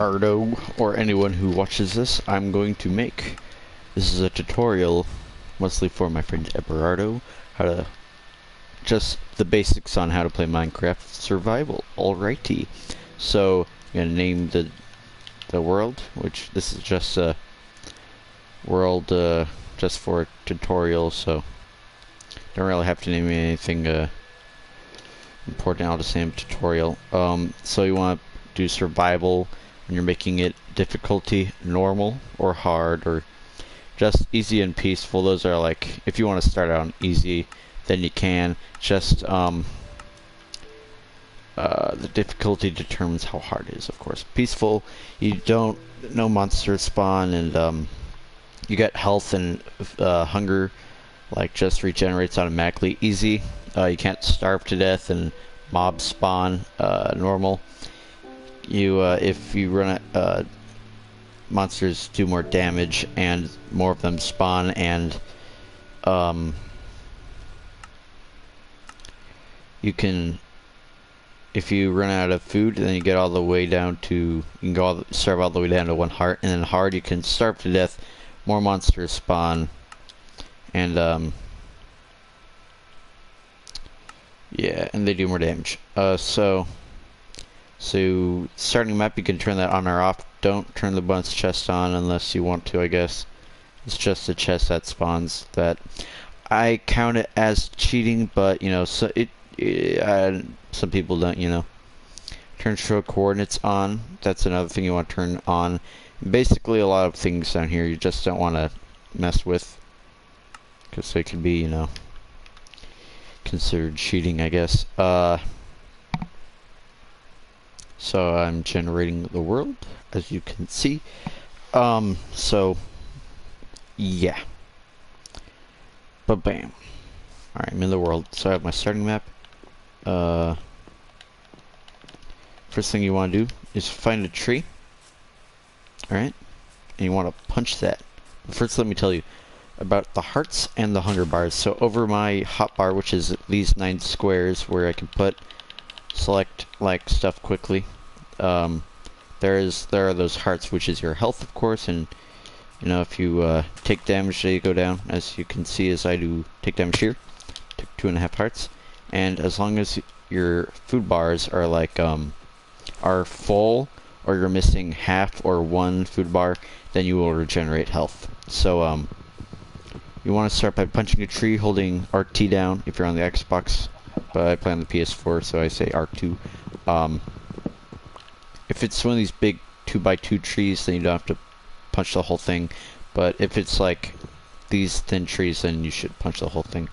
Ardo, or anyone who watches this, I'm going to make. This is a tutorial, mostly for my friend Everardo, how to, just the basics on how to play Minecraft Survival. Alrighty, so I'm gonna name the world, which this is just a world just for a tutorial, so don't really have to name anything important. I'll just name tutorial. So you want to do survival when you're making it difficulty normal or hard or just easy and peaceful. Those are like, if you want to start out on easy, then you can. Just the difficulty determines how hard it is, of course. Peaceful, no monsters spawn, and you get health and hunger, like just regenerates automatically. Easy, you can't starve to death, and mobs spawn. Normal, if you run monsters do more damage and more of them spawn, and you can, if you run out of food, then you get all the way down to, you can go starve all the way down to 1 heart, and then hard, you can starve to death, more monsters spawn, and yeah, and they do more damage. So starting map, you can turn that on or off. Don't turn the bonus chest on unless you want to, I guess. It's just a chest that spawns that. I count it as cheating, but you know, so some people don't, you know. Turn show coordinates on. That's another thing you want to turn on. Basically, a lot of things down here you just don't want to mess with, because they could be, you know, considered cheating, I guess. So I'm generating the world, as you can see. So yeah. But bam. Alright, I'm in the world. So I have my starting map. First thing you want to do is find a tree. Alright? And you want to punch that. But first, let me tell you about the hearts and the hunger bars. So over my hotbar, which is these 9 squares where I can select like stuff quickly, there are those hearts, which is your health, of course, and you know, if you take damage, they go down, as you can see, as I do take damage here. Took 2.5 hearts, and as long as your food bars are like are full, or you're missing half or 1 food bar, then you will regenerate health. So you want to start by punching a tree, holding RT down if you're on the Xbox, but I play on the PS4, so I say R2. If it's one of these big 2x2 trees, then you don't have to punch the whole thing, but if it's like these thin trees, then you should punch the whole thing,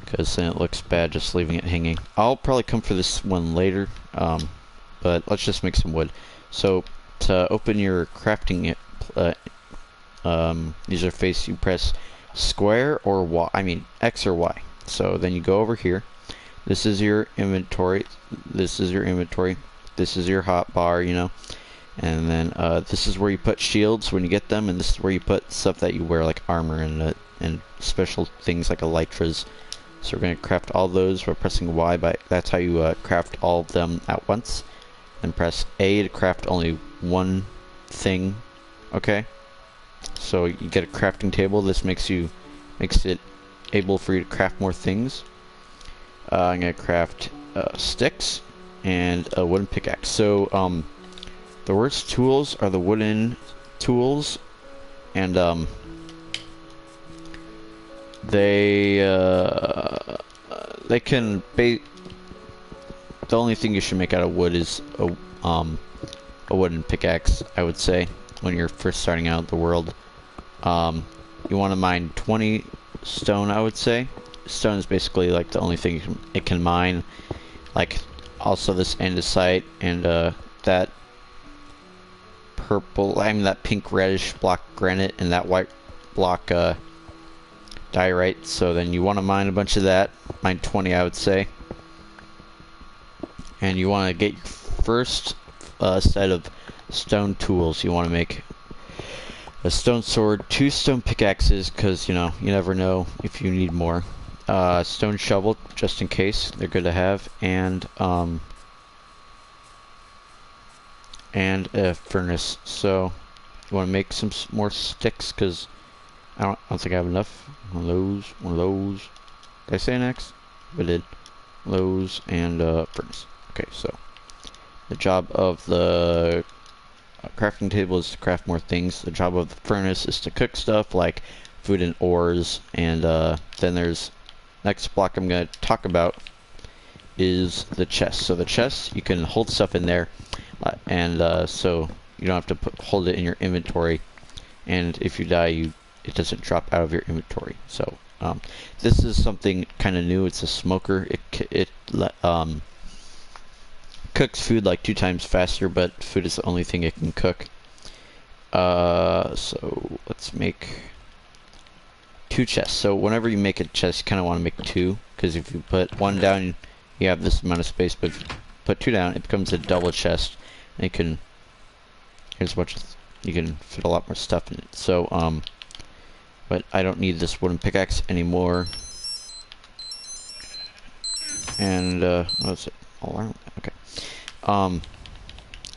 because then it looks bad just leaving it hanging. I'll probably come for this one later, but let's just make some wood. So to open your crafting user face, you press square or Y, I mean X or Y. So then you go over here. This is your inventory. This is your inventory. This is your hotbar, you know. And then this is where you put shields when you get them, and this is where you put stuff that you wear, like armor and special things like elytras. So we're going to craft all those by pressing Y. That's how you craft all of them at once. Then press A to craft only one thing. Okay. So you get a crafting table. This makes it able for you to craft more things. I'm going to craft sticks and a wooden pickaxe. So the worst tools are the wooden tools, and they can the only thing you should make out of wood is a wooden pickaxe, I would say, when you're first starting out the world. You want to mine 20 stone, I would say. Stone is basically like the only thing it can mine. Like also this andesite and that purple, I mean that pink reddish block granite and that white block diorite. So then you want to mine a bunch of that. Mine 20, I would say. And you want to get your first set of stone tools. You want to make a stone sword, 2 stone pickaxes, because you know, you never know if you need more. Stone shovel, just in case, they're good to have, and and a furnace. So you want to make some more sticks because I don't think I have enough. One of those. One of those. Did I say an X? I did. Those and furnace. Okay, so the job of the crafting table is to craft more things. The job of the furnace is to cook stuff like food and ores. And then there's next block I'm going to talk about is the chest. So the chest, you can hold stuff in there, and so you don't have to hold it in your inventory. And if you die, it doesn't drop out of your inventory. So this is something kind of new. It's a smoker. It cooks food like 2 times faster, but food is the only thing it can cook. So let's make 2 chests. So whenever you make a chest, you kind of want to make 2, because if you put 1 down, you have this amount of space, but if you put 2 down, it becomes a double chest, and you can you can fit a lot more stuff in it. So but I don't need this wooden pickaxe anymore. And what's it all around? Okay.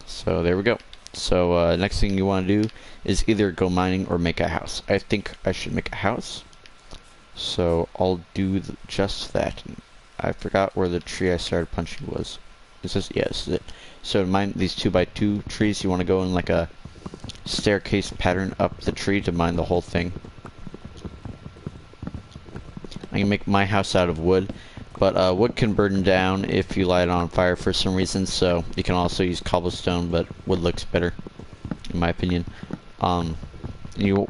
So there we go. So next thing you want to do is either go mining or make a house. I think I should make a house, so I'll do just that. I forgot where the tree I started punching was. Is this? Yeah, this is it. So to mine these 2x2 trees, you want to go in like a staircase pattern up the tree to mine the whole thing. I can make my house out of wood, but wood can burn down if you light it on fire for some reason, so you can also use cobblestone, but wood looks better, in my opinion. You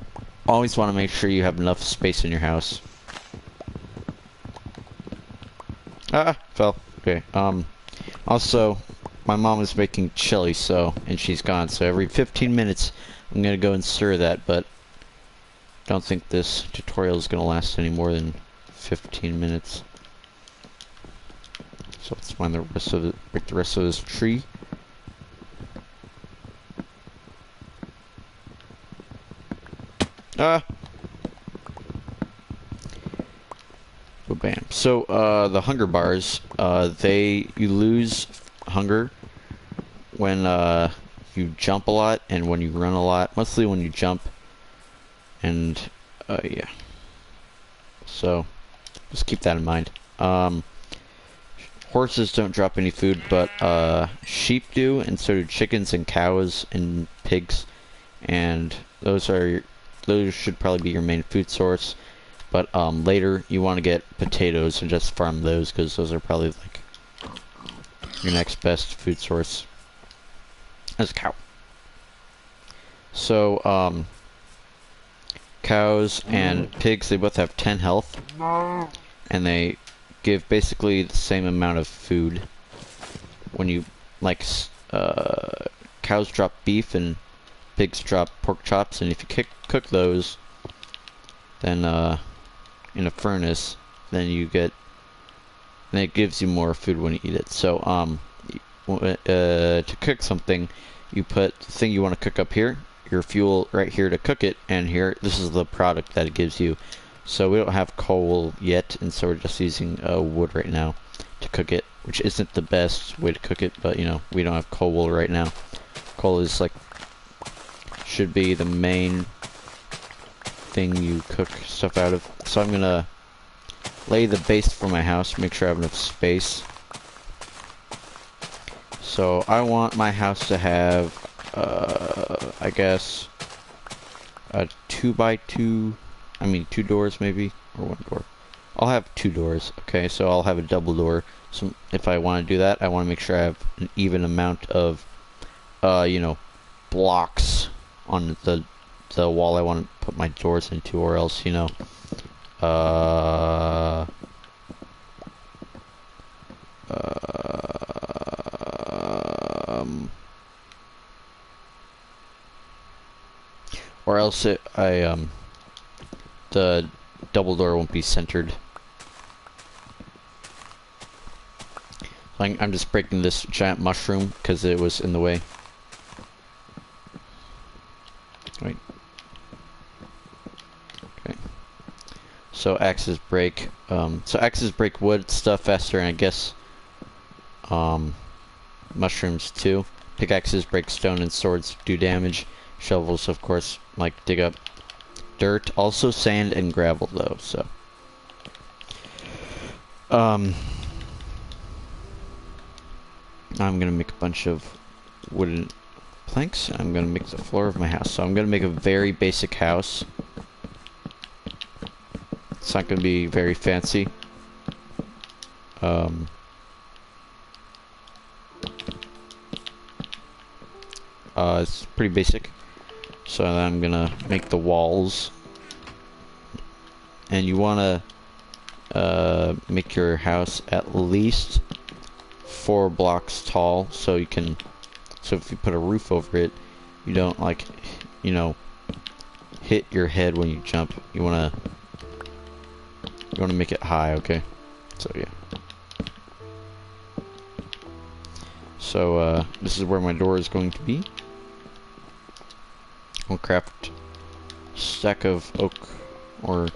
always want to make sure you have enough space in your house. Ah, fell. Okay, also, my mom is making chili, and she's gone, so every 15 minutes I'm gonna go and stir that, but don't think this tutorial is gonna last any more than 15 minutes. So let's find the rest of break the rest of this tree. Ah! So bam. So the hunger bars, you lose hunger when you jump a lot and when you run a lot. Mostly when you jump. And yeah. So just keep that in mind. Horses don't drop any food, but sheep do, and so do chickens and cows and pigs, and those should probably be your main food source. But later you want to get potatoes and just farm those, because those are probably like your next best food source as a cow. So cows and pigs, they both have 10 health, and they give basically the same amount of food. When you cows drop beef and pigs drop pork chops, and if you cook those, then in a furnace, then it gives you more food when you eat it. So to cook something, you put the thing you want to cook up here, your fuel right here to cook it, and here, this is the product that it gives you. So we don't have coal yet, and so we're just using wood right now to cook it, which isn't the best way to cook it, but you know, we don't have coal right now. Coal is should be the main thing you cook stuff out of. So I'm gonna lay the base for my house, make sure I have enough space. So I want my house to have, I guess, a 2x2. I mean 2 doors maybe, or 1 door. I'll have 2 doors, okay, so I'll have a double door. So if I want to do that, I want to make sure I have an even amount of, you know, blocks on the wall I want to put my doors into, or else, you know, or else the double door won't be centered. I'm just breaking this giant mushroom because it was in the way. Wait. Okay. So axes break. So axes break wood stuff faster, and I guess mushrooms too. Pickaxes break stone and swords do damage. Shovels, of course, like dig up dirt. Also sand and gravel, though, so. I'm gonna make a bunch of wooden planks. I'm gonna make the floor of my house. So I'm gonna make a very basic house. It's not gonna be very fancy. It's pretty basic. So I'm gonna make the walls. And you wanna make your house at least 4 blocks tall, so you can, so if you put a roof over it, you don't, like, you know, hit your head when you jump. You wanna make it high, okay? So yeah. So this is where my door is going to be. I'll craft a stack of oak or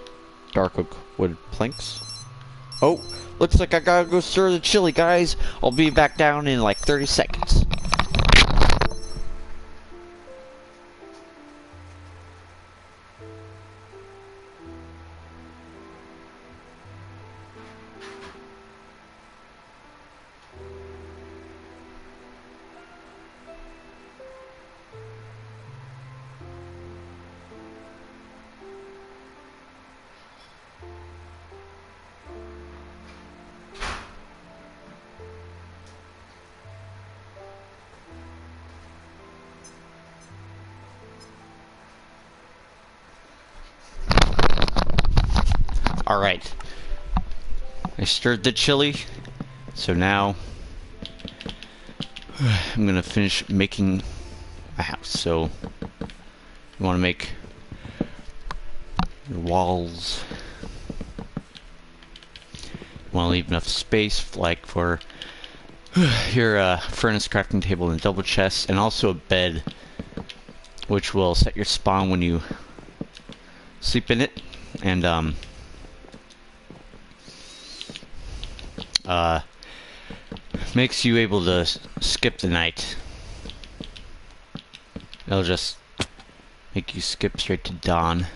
dark oak wood planks. Oh, looks like I gotta go stir the chili, guys. I'll be back down in like 30 seconds. Alright. I stirred the chili, so now I'm gonna finish making a house. So you wanna make your walls. You wanna leave enough space, like, for your furnace, crafting table, and double chest, and also a bed, which will set your spawn when you sleep in it, and makes you able to skip the night. It'll just make you skip straight to dawn.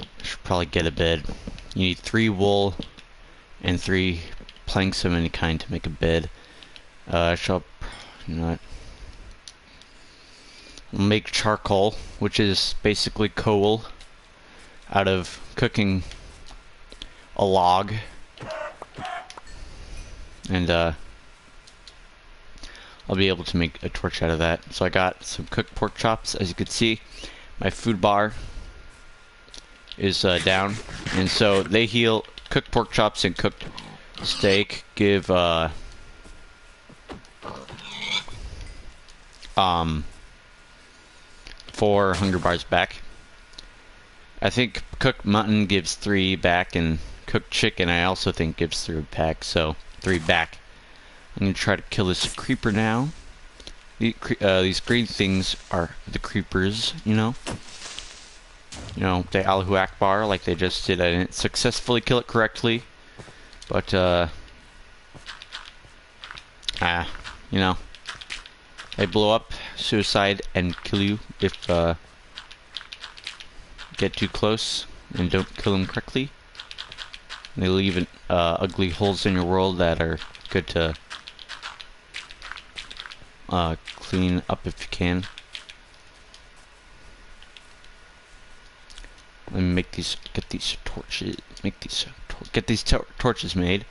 I should probably get a bed. You need 3 wool and 3 planks of any kind to make a bed. I shall not make charcoal, which is basically coal out of cooking a log. And I'll be able to make a torch out of that. So I got some cooked pork chops. As you can see, my food bar is down, and so they heal. Cooked pork chops and cooked steak give 4 hunger bars back. I think cooked mutton gives 3 back, and cooked chicken I also think gives 3 back. So 3 back. I'm gonna try to kill this creeper now. These green things are the creepers, you know. You know, the Allahu Akbar, like they just did. I didn't successfully kill it correctly, but you know, they blow up, suicide, and kill you if get too close and don't kill them correctly. They leave ugly holes in your world that are good to clean up if you can. Let me make these, get these torches, get these torches made,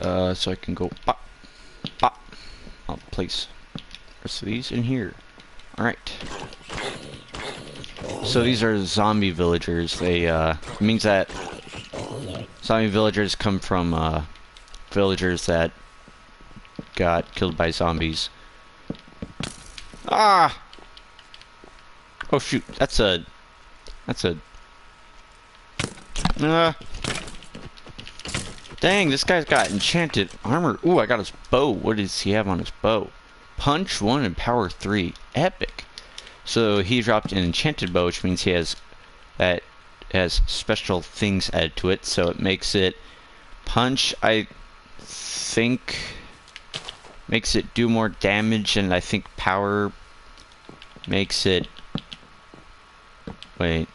so I can go pop, pop. I'll place the rest of these in here. All right. So these are zombie villagers. They means that zombie villagers come from villagers that got killed by zombies. Ah! Oh shoot! That's a. Dang! This guy's got enchanted armor. Ooh! I got his bow. What does he have on his bow? Punch 1 and power 3. Epic. So he dropped an enchanted bow, which means he has special things added to it. So it makes it punch. I think makes it do more damage, and I think power makes it... Wait.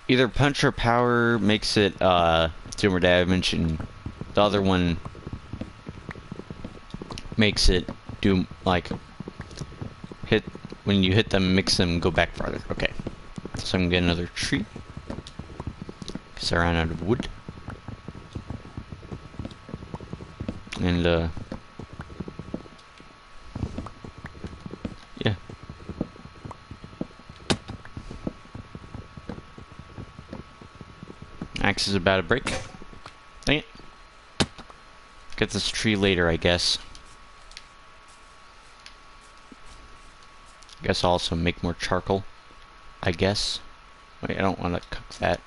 Either punch or power makes it do more damage, and the other one makes it do, like, when you hit them, makes them go back farther. Okay. So I'm gonna get another tree. Because I ran out of wood. And, yeah. Axe is about to break. Dang it. Get this tree later, I guess. I guess I'll also make more charcoal. I guess. Wait, I don't want to cook that.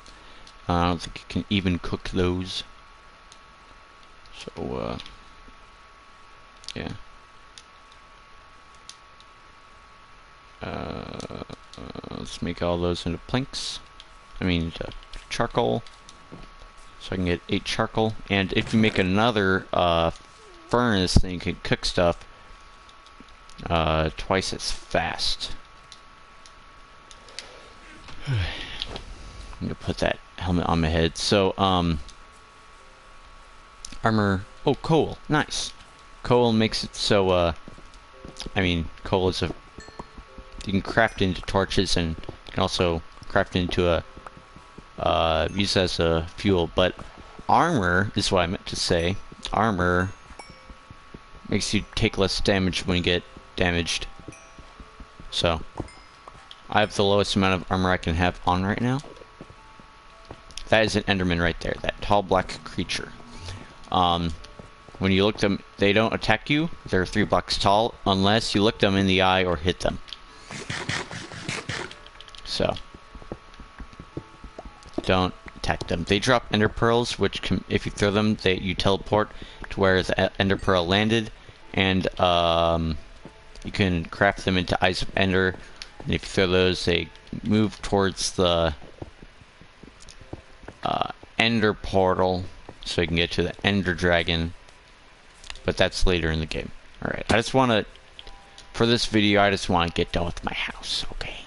I don't think you can even cook those. So, yeah. Let's make all those into planks. I mean, into charcoal. So I can get 8 charcoal. And if you make another furnace, then you can cook stuff twice as fast. I'm gonna put that helmet on my head. So, armor. Oh, coal. Nice. Coal makes it so, I mean, coal is you can craft into torches, and you can also craft into use as a fuel. But armor is what I meant to say. Armor makes you take less damage when you get damaged. So, I have the lowest amount of armor I can have on right now. That is an Enderman right there, that tall black creature. When you look them, they don't attack you. They're 3 blocks tall unless you look them in the eye or hit them. So, don't attack them. They drop ender pearls, which can, if you throw them, you teleport to where the ender pearl landed, and you can craft them into eyes of ender. And if you throw those, they move towards the ender portal, so you can get to the ender dragon. But that's later in the game. Alright, I just want to, for this video, I just want to get done with my house, okay?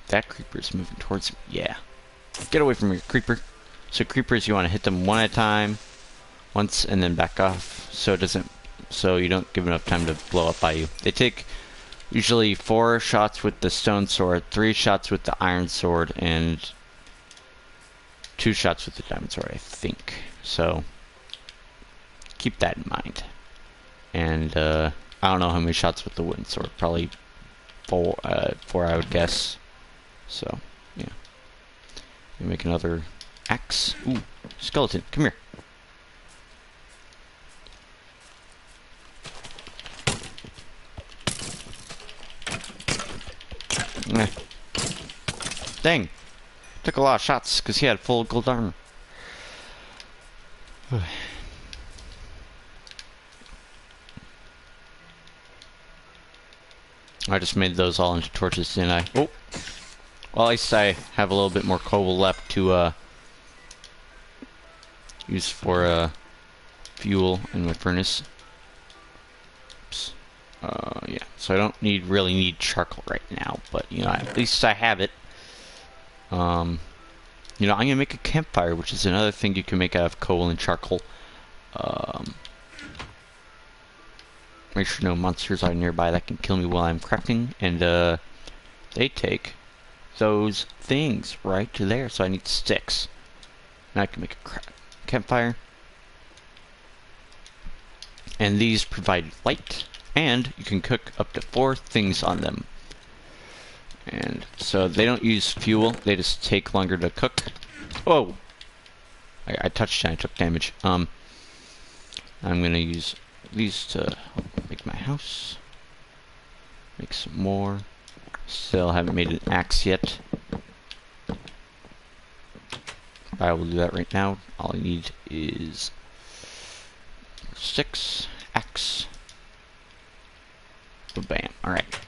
That creeper's moving towards me. Yeah. Get away from me, creeper. So creepers, you want to hit them one at a time, once, and then back off, so it doesn't, so you don't give enough time to blow up by you. They take usually 4 shots with the stone sword, 3 shots with the iron sword, and 2 shots with the diamond sword, I think. So, keep that in mind. And, I don't know how many shots with the wooden sword. Probably 4, I would guess. So, yeah. We make another axe. Ooh, skeleton, come here. Dang. Took a lot of shots because he had full gold armor. I just made those all into torches, didn't I? Oh! Well, at least I have a little bit more coal left to use for fuel in my furnace. Oops. Yeah, so I don't really need charcoal right now, but you know, at least I have it. You know, I'm gonna make a campfire, which is another thing you can make out of coal and charcoal. Make sure no monsters are nearby that can kill me while I'm crafting, and they take those things right to there, so I need sticks. Now I can make a campfire. And these provide light, and you can cook up to 4 things on them. And so they don't use fuel, they just take longer to cook. Whoa! I touched it and I took damage. I'm gonna use these to make my house. Make some more. Still haven't made an axe yet. I will do that right now. All I need is 6 axe. Bam. Alright.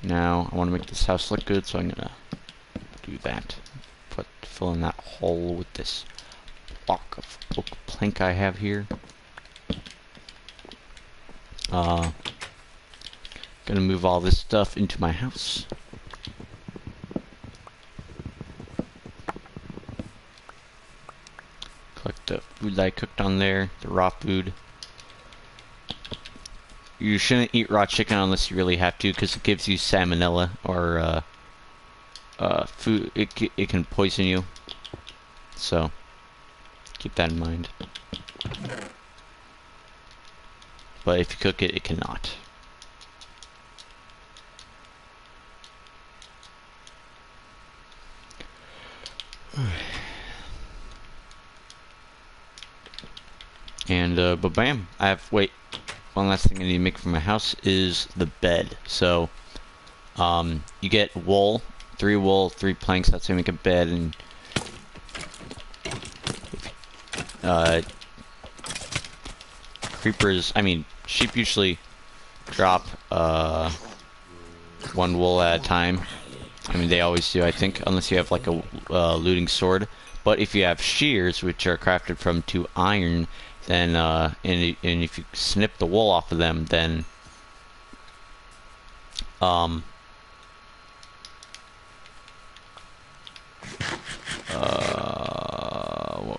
Now I want to make this house look good, so I'm gonna do that. Put fill in that hole with this block of oak plank I have here. Gonna move all this stuff into my house. Collect the food that I cooked on there, the raw food. You shouldn't eat raw chicken unless you really have to, because it gives you salmonella, or food. It can poison you. So keep that in mind. But if you cook it, it cannot. And but bam, I have, wait, one last thing I need to make for my house is the bed. So you get wool, 3 planks, that's how you make a bed. And sheep usually drop 1 wool at a time. I mean, they always do, I think, unless you have like a looting sword. But if you have shears, which are crafted from 2 iron, then and if you snip the wool off of them, then what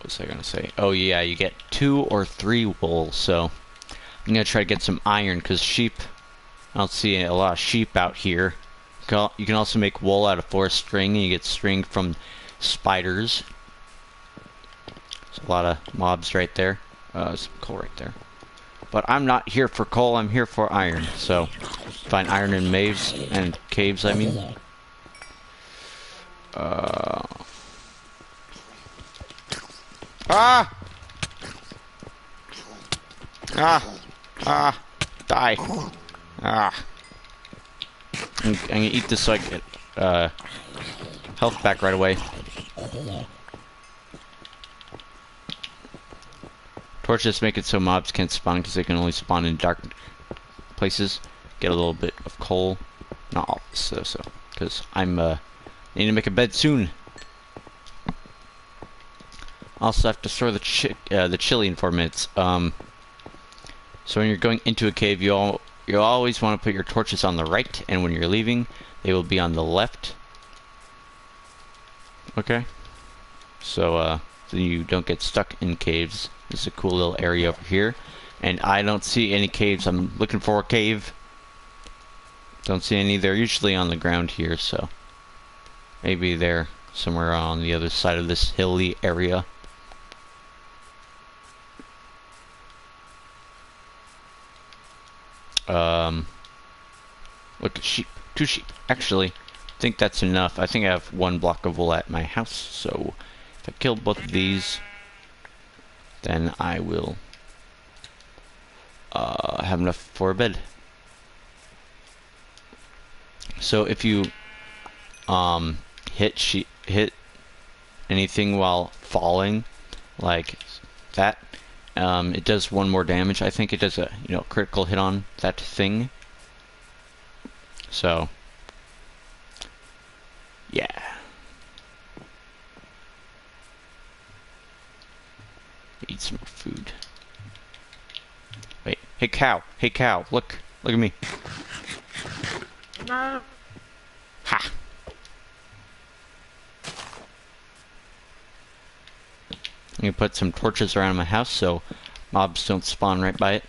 was I gonna say? Oh yeah, you get 2 or 3 wool. So I'm gonna try to get some iron, because sheep, I don't see a lot of sheep out here. You can also make wool out of forest string, and you get string from spiders. There's a lot of mobs right there. Some coal right there. But I'm not here for coal, I'm here for iron. So find iron in caves, I mean. Die. I'm gonna eat this so I get health back right away. Torches make it so mobs can't spawn, because they can only spawn in dark places. Get a little bit of coal, not all this, so because I'm need to make a bed soon. Also have to store the chili in 4 minutes. So when you're going into a cave, you always want to put your torches on the right, and when you're leaving, they will be on the left. Okay. So you don't get stuck in caves. This is a cool little area over here, and I don't see any caves. I'm looking for a cave. Don't see any. They're usually on the ground here, so maybe they're somewhere on the other side of this hilly area. Look at sheep. 2 sheep. Actually, I think that's enough. I think I have 1 block of wool at my house, so if I kill both of these, then I will have enough for a bed. So if you hit anything while falling, like that, it does 1 more damage. I think it does a critical hit on that thing. So yeah. Eat some more food. Wait, hey cow, look at me. No. Ha! I'm gonna put some torches around my house so mobs don't spawn right by it.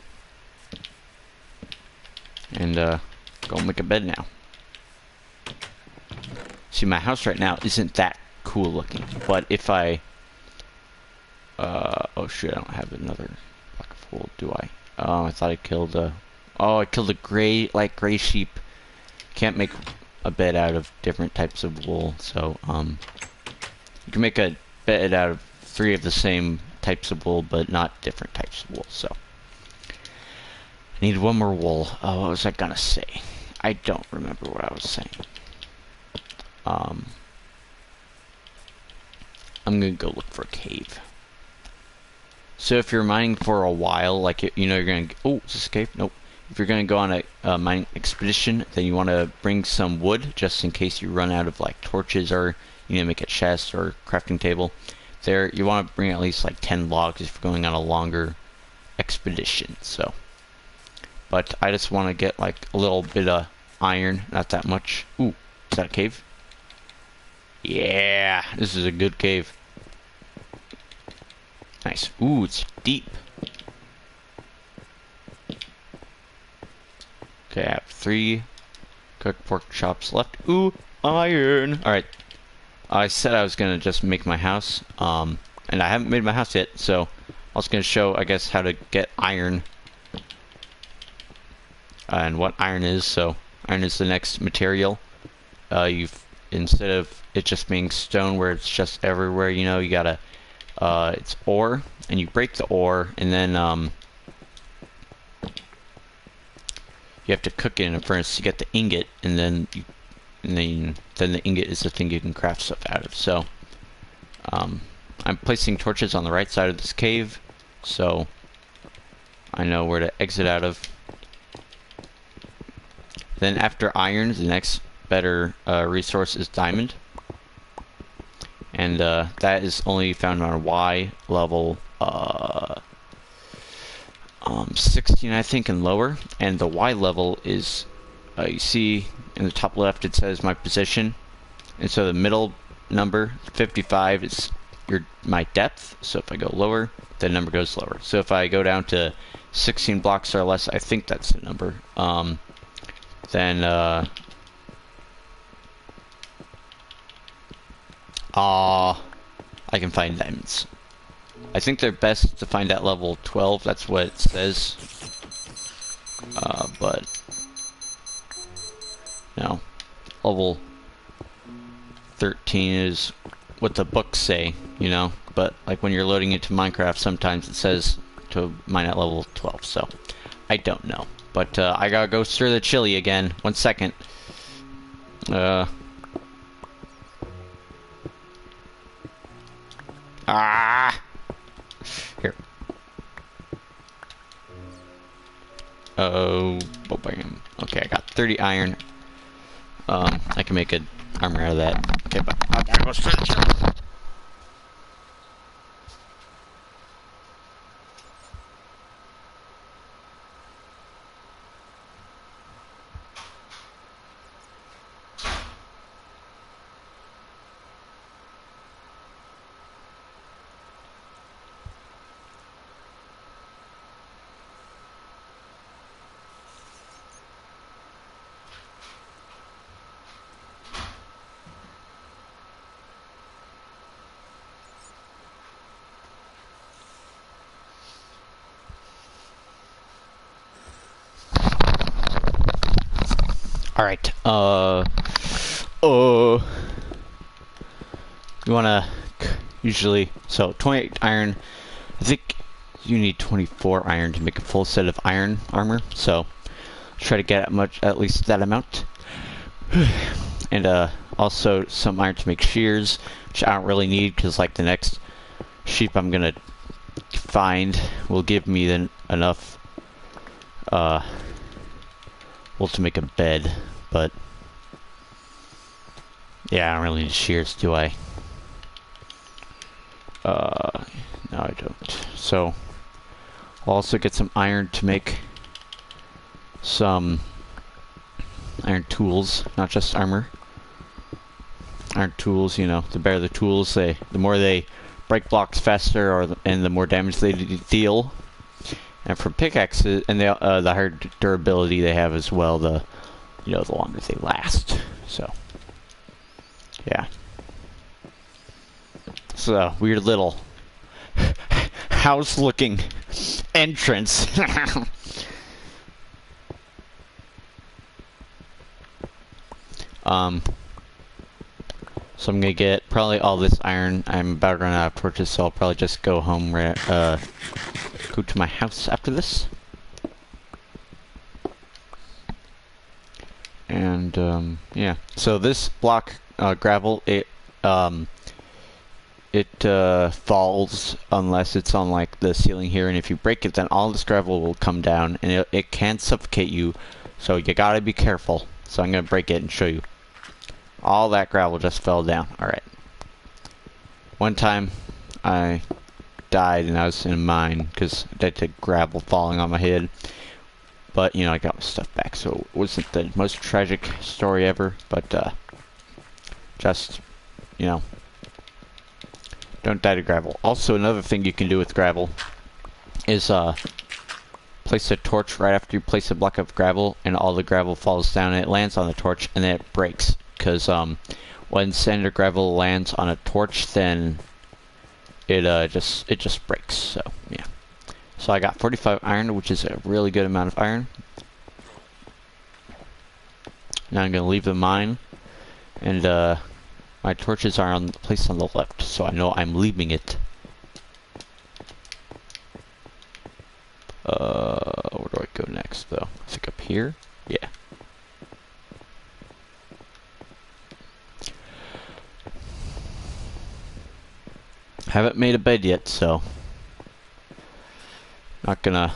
And go make a bed now. See, my house right now isn't that cool looking, but if I oh shoot, I don't have another block of wool, do I? Oh, I thought I killed I killed a light gray sheep. Can't make a bed out of different types of wool, so you can make a bed out of 3 of the same types of wool, but not different types of wool. So I need 1 more wool. Oh, what was I gonna say? I don't remember what I was saying. I'm gonna go look for a cave. So if you're mining for a while, like you're gonna, oh, is this a cave? Nope. If you're gonna go on a mining expedition, then you want to bring some wood just in case you run out of like torches or you need to make a chest or crafting table. There, you want to bring at least like 10 logs if you're going on a longer expedition. So, but I just want to get like a little bit of iron, not that much. Ooh, is that a cave? Yeah, this is a good cave. Nice. Ooh, it's deep. Okay, I have 3 cooked pork chops left. Ooh, iron. Alright. I said I was going to just make my house. And I haven't made my house yet, so I was going to show, I guess, how to get iron. And what iron is. So, iron is the next material. Instead of it just being stone where it's just everywhere, you know, you gotta, it's ore, and you break the ore, and then, you have to cook it in a furnace to get the ingot, and then then the ingot is the thing you can craft stuff out of. So, I'm placing torches on the right side of this cave, so I know where to exit out of. Then after iron, the next better resource is diamond, and that is only found on Y level 16, I think, and lower. And the Y level is you see in the top left it says my position, and so the middle number 55 is my depth. So if I go lower, the number goes lower. So if I go down to 16 blocks or less, I think that's the number. Then I can find diamonds. I think they're best to find at level 12, that's what it says. But no, level 13 is what the books say, you know, but like when you're loading into Minecraft, sometimes it says to mine at level 12, so I don't know. But I gotta go stir the chili again. 1 second. Here. Oh, bam. Okay, I got 30 iron. I can make an armor out of that. Okay, but I gotta go stir the chili. Alright, you wanna, usually, so 28 iron, I think you need 24 iron to make a full set of iron armor, so try to get at least that amount. And also some iron to make shears, which I don't really need, because like the next sheep I'm gonna find will give me then enough, well, to make a bed. But yeah, I don't really need shears, do I? No, I don't. So I'll also get some iron to make some iron tools, not just armor. Iron tools, you know, the better the tools, the more they break blocks faster, and the more damage they deal. And for pickaxes, and the higher durability they have as well, the longer they last. So, yeah. It's a weird little house-looking entrance. So I'm gonna get probably all this iron. I'm about to run out of torches, so I'll probably just go home, go to my house after this. And yeah, so this block gravel, it falls unless it's on like the ceiling here, and if you break it, then all this gravel will come down, and it can suffocate you, so you gotta be careful. So I'm gonna break it and show you. All that gravel just fell down. Alright, One time, I died and I was in a mine because I had gravel falling on my head. But, you know, I got my stuff back, so it wasn't the most tragic story ever, but, just, you know, don't die to gravel. Also, another thing you can do with gravel is, place a torch right after you place a block of gravel, and all the gravel falls down, and it lands on the torch, and then it breaks. Because, when standard gravel lands on a torch, then it just breaks, so, yeah. So I got 45 iron, which is a really good amount of iron. Now I'm going to leave the mine, and my torches are placed on the left, so I know I'm leaving it. Where do I go next, though? I think up here? Yeah. Haven't made a bed yet, so not gonna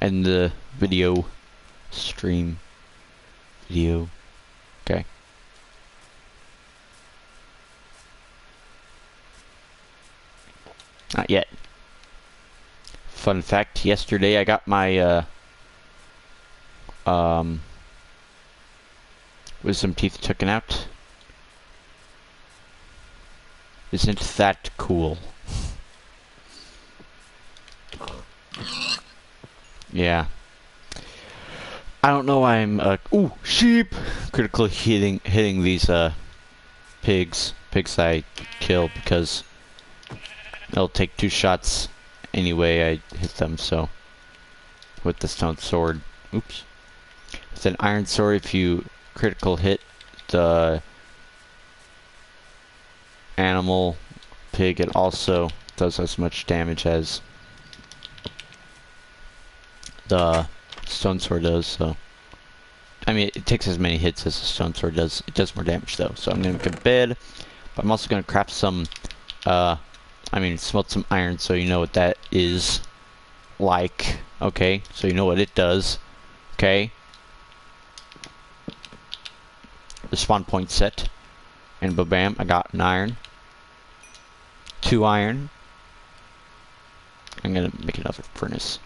end the stream. Okay. Not yet. Fun fact, yesterday I got my, wisdom teeth taken out. Isn't that cool? Yeah. I don't know why I'm, ooh, sheep! Critically hitting these, pigs I kill, because it'll take 2 shots anyway I hit them, so. With the stone sword. Oops. With an iron sword, if you critical hit the animal pig, it also does as much damage as the stone sword does, so. I mean, it takes as many hits as the stone sword does. It does more damage, though. So I'm gonna make a bed, but I'm also gonna craft some, smelt some iron, so you know what that is like. Okay, so you know what it does. Okay. The spawn point set. And ba-bam, I got an iron. 2 iron. I'm gonna make another furnace.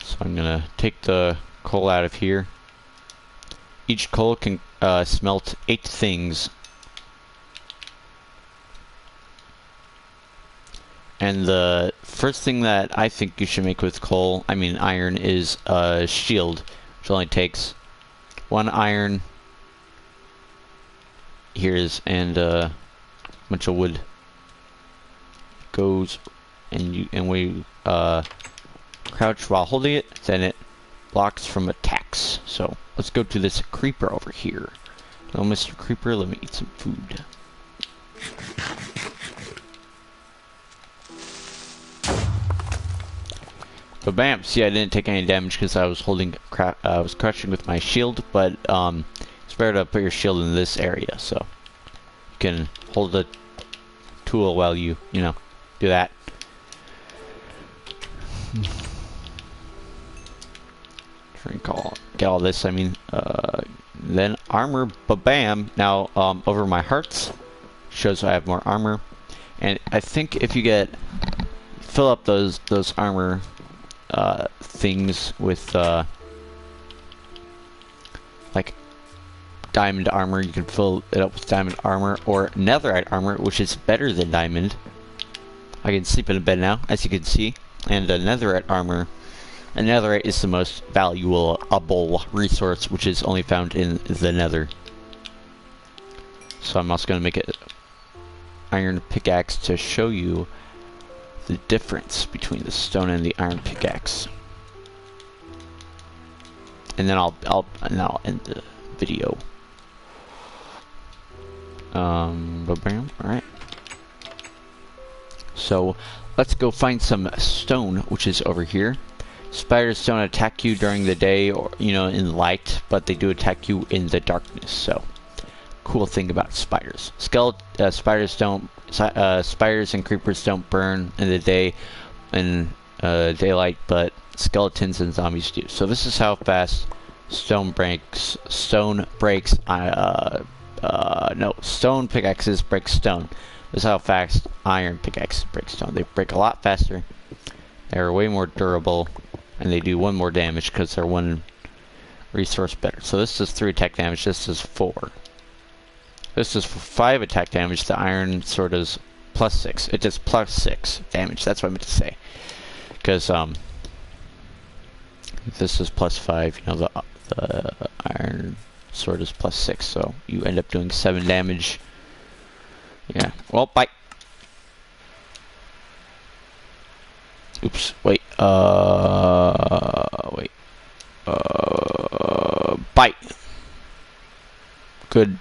So I'm gonna take the coal out of here. Each coal can smelt 8 things. And the first thing that I think you should make with iron, is a shield, which only takes 1 iron. And a bunch of wood. Goes, and we crouch while holding it, then it blocks from attacks. So let's go to this creeper over here. Hello, Mr. Creeper, let me eat some food. But bam! See, I didn't take any damage because I was crouching with my shield. But it's better to put your shield in this area, so you can hold the tool while you do that. Get all this. Then armor, ba-bam. Now over my hearts shows I have more armor, and I think if you fill up those armor things with like diamond armor, you can fill it up with diamond armor or netherite armor, which is better than diamond. I can sleep in a bed now, as you can see, and netherite armor. And netherite is the most valuable resource, which is only found in the nether. So I'm also going to make an iron pickaxe to show you the difference between the stone and the iron pickaxe. And then I'll end the video. Bam. Alright. So let's go find some stone, which is over here. Spiders don't attack you during the day or in light, but they do attack you in the darkness. So cool thing about spiders. Spiders and creepers don't burn in the day daylight, but skeletons and zombies do. So this is how fast Stone pickaxes break stone. This is how fast iron pickaxes break stone. They break a lot faster. They're way more durable, and they do 1 more damage because they're 1 resource better. So this is 3 attack damage. This is 4. This is 5 attack damage. The iron sword is +6. It does +6 damage. That's what I meant to say. Because this is +5. You know, the iron sword is +6, so you end up doing 7 damage. Yeah. Well, bye. Oops. Wait. Wait. Bite. Good